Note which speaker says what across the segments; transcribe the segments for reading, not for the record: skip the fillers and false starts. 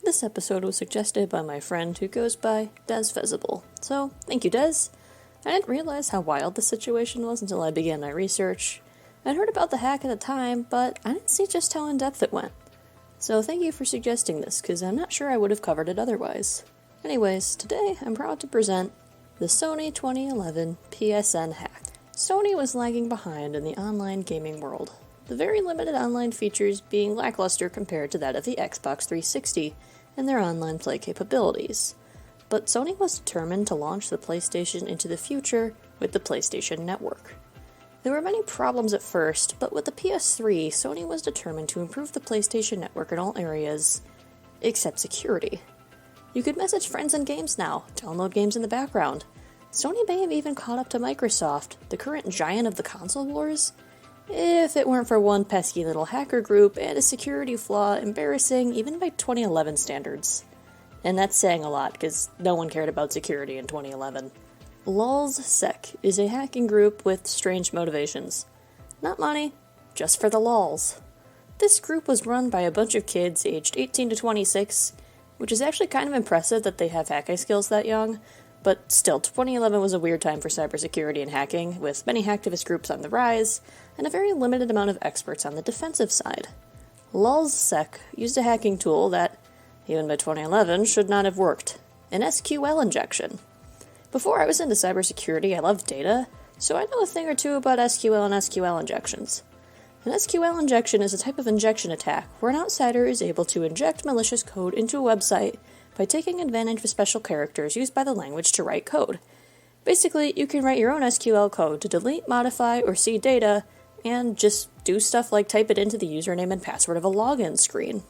Speaker 1: This episode was suggested by my friend who goes by Des so thank you, Des. I didn't realize how wild the situation was until I began my research. I'd heard about the hack at the time, but I didn't see just how in-depth it went. So thank you for suggesting this, because I'm not sure I would have covered it otherwise. Anyways, today I'm proud to present the Sony 2011 PSN Hack. Sony was lagging behind in the online gaming world, the very limited online features being lackluster compared to that of the Xbox 360 and their online play capabilities. But Sony was determined to launch the PlayStation into the future with the PlayStation Network. There were many problems at first, but with the PS3, Sony was determined to improve the PlayStation Network in all areas, except security. You could message friends in games now, download games in the background. Sony may have even caught up to Microsoft, the current giant of the console wars, if it weren't for one pesky little hacker group and a security flaw embarrassing even by 2011 standards. And that's saying a lot, because no one cared about security in 2011. LulzSec is a hacking group with strange motivations. Not money, just for the lulz. This group was run by a bunch of kids aged 18 to 26, which is actually kind of impressive that they have hacking skills that young, but still, 2011 was a weird time for cybersecurity and hacking, with many hacktivist groups on the rise, and a very limited amount of experts on the defensive side. LulzSec used a hacking tool that, even by 2011, should not have worked. An SQL injection. Before I was into cybersecurity, I loved data, so I know a thing or two about SQL and SQL injections. An SQL injection is a type of injection attack where an outsider is able to inject malicious code into a website by taking advantage of special characters used by the language to write code. Basically, you can write your own SQL code to delete, modify, or see data, and just do stuff like type it into the username and password of a login screen.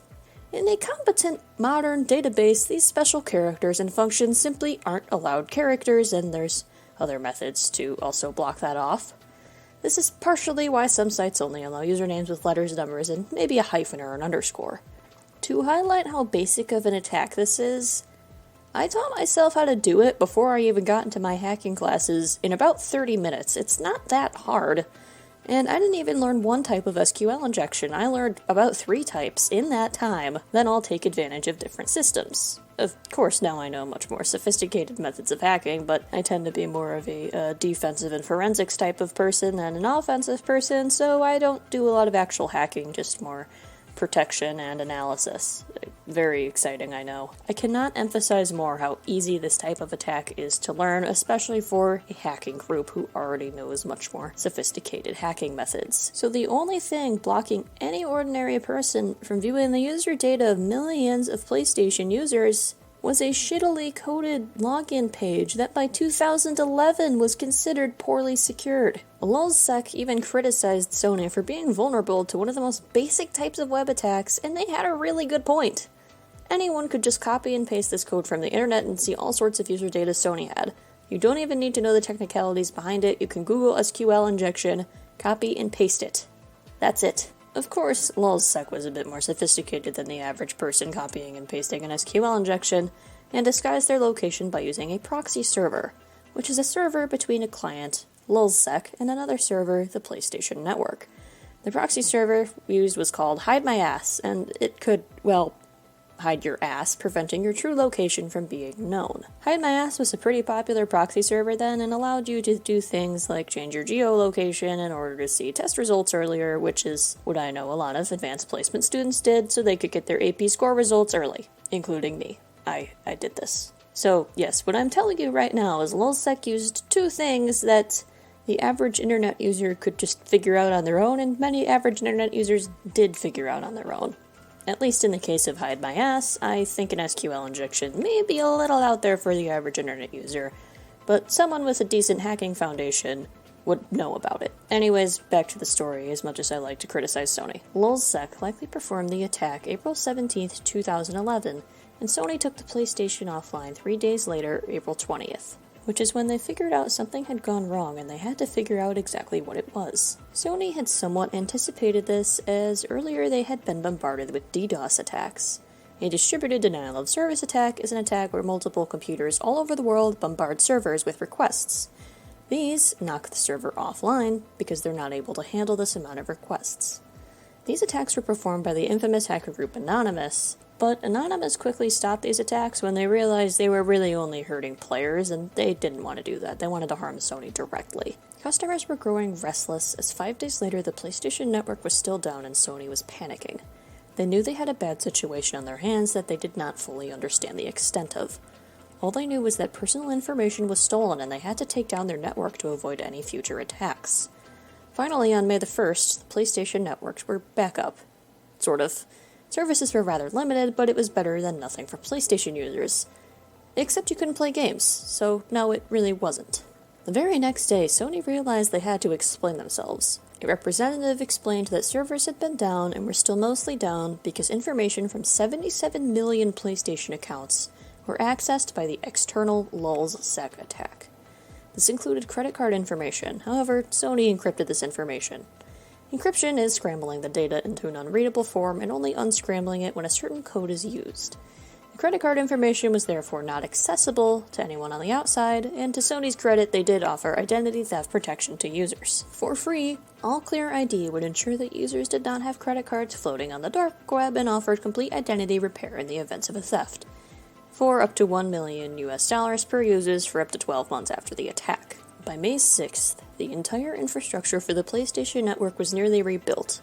Speaker 1: In a competent, modern database, these special characters and functions simply aren't allowed characters, and there's other methods to also block that off. This is partially why some sites only allow usernames with letters, numbers, and maybe a hyphen or an underscore. To highlight how basic of an attack this is, I taught myself how to do it before I even got into my hacking classes in about 30 minutes. It's not that hard. And I didn't even learn one type of SQL injection. I learned about 3 types in that time, then I'll take advantage of different systems. Of course, now I know much more sophisticated methods of hacking, but I tend to be more of a defensive and forensics type of person than an offensive person, so I don't do a lot of actual hacking, just more protection and analysis. Very exciting, I know. I cannot emphasize more how easy this type of attack is to learn, especially for a hacking group who already knows much more sophisticated hacking methods. So the only thing blocking any ordinary person from viewing the user data of millions of PlayStation users was a shittily coded login page that by 2011 was considered poorly secured. LulzSec even criticized Sony for being vulnerable to one of the most basic types of web attacks, and they had a really good point. Anyone could just copy and paste this code from the internet and see all sorts of user data Sony had. You don't even need to know the technicalities behind it. You can Google SQL injection, copy and paste it. That's it. Of course, LulzSec was a bit more sophisticated than the average person copying and pasting an SQL injection, and disguised their location by using a proxy server, which is a server between a client, LulzSec, and another server, the PlayStation Network. The proxy server used was called Hide My Ass, and it could, well, hide your ass, preventing your true location from being known. Hide My Ass was a pretty popular proxy server then and allowed you to do things like change your geolocation in order to see test results earlier, which is what I know a lot of advanced placement students did so they could get their AP score results early, including me. I did this. So yes, what I'm telling you right now is LulzSec used 2 things that the average internet user could just figure out on their own, and many average internet users did figure out on their own. At least in the case of Hide My Ass, I think an SQL injection may be a little out there for the average internet user, but someone with a decent hacking foundation would know about it. Anyways, back to the story, as much as I like to criticize Sony. LulzSec likely performed the attack April 17th, 2011, and Sony took the PlayStation offline 3 days later, April 20th. Which is when they figured out something had gone wrong and they had to figure out exactly what it was. Sony had somewhat anticipated this, as earlier they had been bombarded with DDoS attacks. A distributed denial of service attack is an attack where multiple computers all over the world bombard servers with requests. These knock the server offline because they're not able to handle this amount of requests. These attacks were performed by the infamous hacker group Anonymous, But Anonymous quickly stopped these attacks when they realized they were really only hurting players, and they didn't want to do that. They wanted to harm Sony directly. Customers were growing restless as 5 days later the PlayStation Network was still down and Sony was panicking. They knew they had a bad situation on their hands that they did not fully understand the extent of. All they knew was that personal information was stolen and they had to take down their network to avoid any future attacks. Finally, on May the 1st, the PlayStation networks were back up. Sort of. Services were rather limited, but it was better than nothing for PlayStation users. Except you couldn't play games, so no, it really wasn't. The very next day, Sony realized they had to explain themselves. A representative explained that servers had been down and were still mostly down because information from 77 million PlayStation accounts were accessed by the external lulzsec attack. This included credit card information. However, Sony encrypted this information. Encryption is scrambling the data into an unreadable form and only unscrambling it when a certain code is used. The credit card information was therefore not accessible to anyone on the outside, and to Sony's credit, they did offer identity theft protection to users. For free, All Clear ID would ensure that users did not have credit cards floating on the dark web and offered complete identity repair in the event of a theft, for up to $1 million per users for up to 12 months after the attack. By May 6th, the entire infrastructure for the PlayStation Network was nearly rebuilt.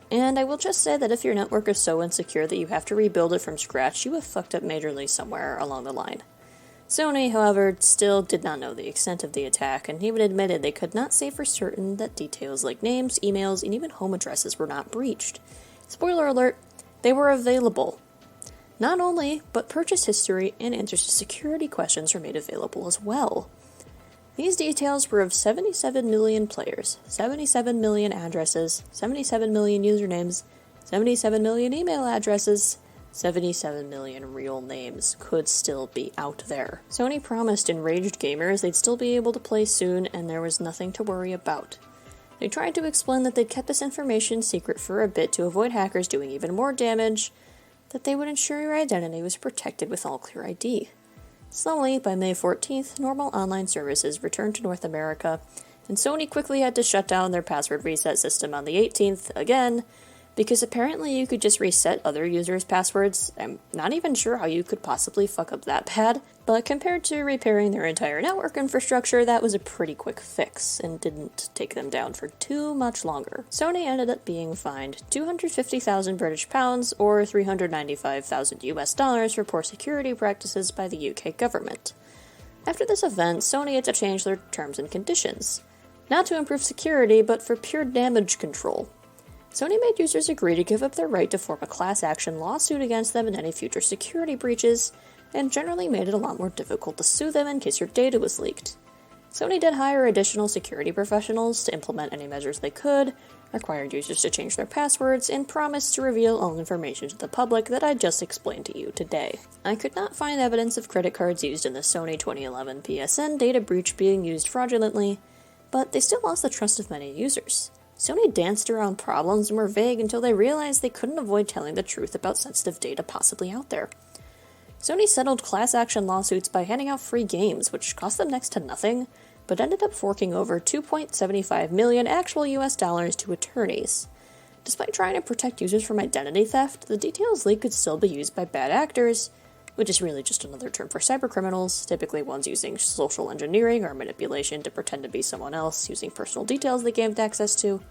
Speaker 1: And I will just say that if your network is so insecure that you have to rebuild it from scratch, you have fucked up majorly somewhere along the line. Sony, however, still did not know the extent of the attack, and even admitted they could not say for certain that details like names, emails, and even home addresses were not breached. Spoiler alert, they were available. Not only, but purchase history and answers to security questions were made available as well. These details were of 77 million players, 77 million addresses, 77 million usernames, 77 million email addresses, 77 million real names could still be out there. Sony promised enraged gamers they'd still be able to play soon and there was nothing to worry about. They tried to explain that they'd kept this information secret for a bit to avoid hackers doing even more damage, that they would ensure your identity was protected with All Clear ID. Slowly, by May 14th, normal online services returned to North America, and Sony quickly had to shut down their password reset system on the 18th again, because apparently you could just reset other users' passwords. I'm not even sure how you could possibly fuck up that bad, but compared to repairing their entire network infrastructure, that was a pretty quick fix, and didn't take them down for too much longer. Sony ended up being fined 250,000 British pounds, or $395,000 for poor security practices by the UK government. After this event, Sony had to change their terms and conditions, not to improve security, but for pure damage control. Sony made users agree to give up their right to form a class action lawsuit against them in any future security breaches, and generally made it a lot more difficult to sue them in case your data was leaked. Sony did hire additional security professionals to implement any measures they could, required users to change their passwords, and promised to reveal all information to the public that I just explained to you today. I could not find evidence of credit cards used in the Sony 2011 PSN data breach being used fraudulently, but they still lost the trust of many users. Sony danced around problems and were vague until they realized they couldn't avoid telling the truth about sensitive data possibly out there. Sony settled class action lawsuits by handing out free games, which cost them next to nothing, but ended up forking over $2.75 million actual US dollars to attorneys. Despite trying to protect users from identity theft, the details leaked could still be used by bad actors, which is really just another term for cybercriminals, typically ones using social engineering or manipulation to pretend to be someone else, using personal details they gained access to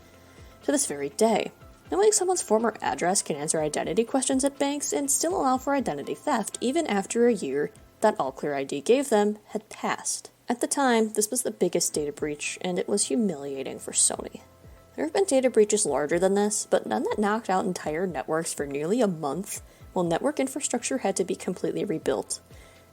Speaker 1: this very day. Knowing someone's former address can answer identity questions at banks and still allow for identity theft even after a year that All Clear ID gave them had passed. At the time, this was the biggest data breach, and it was humiliating for Sony. There have been data breaches larger than this, but none that knocked out entire networks for nearly a month, while network infrastructure had to be completely rebuilt.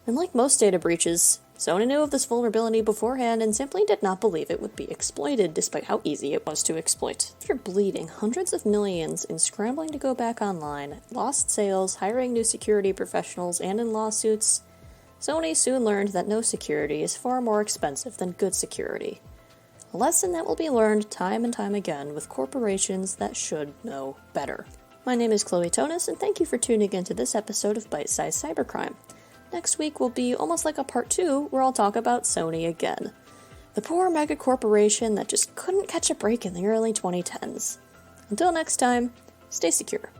Speaker 1: And like most data breaches, Sony knew of this vulnerability beforehand and simply did not believe it would be exploited, despite how easy it was to exploit. After bleeding hundreds of millions in scrambling to go back online, lost sales, hiring new security professionals, and in lawsuits, Sony soon learned that no security is far more expensive than good security. A lesson that will be learned time and time again with corporations that should know better. My name is Chloe Tonis, and thank you for tuning in to this episode of Bite Size Cybercrime. Next week will be almost like a part 2, where I'll talk about Sony again. The poor mega corporation that just couldn't catch a break in the early 2010s. Until next time, stay secure.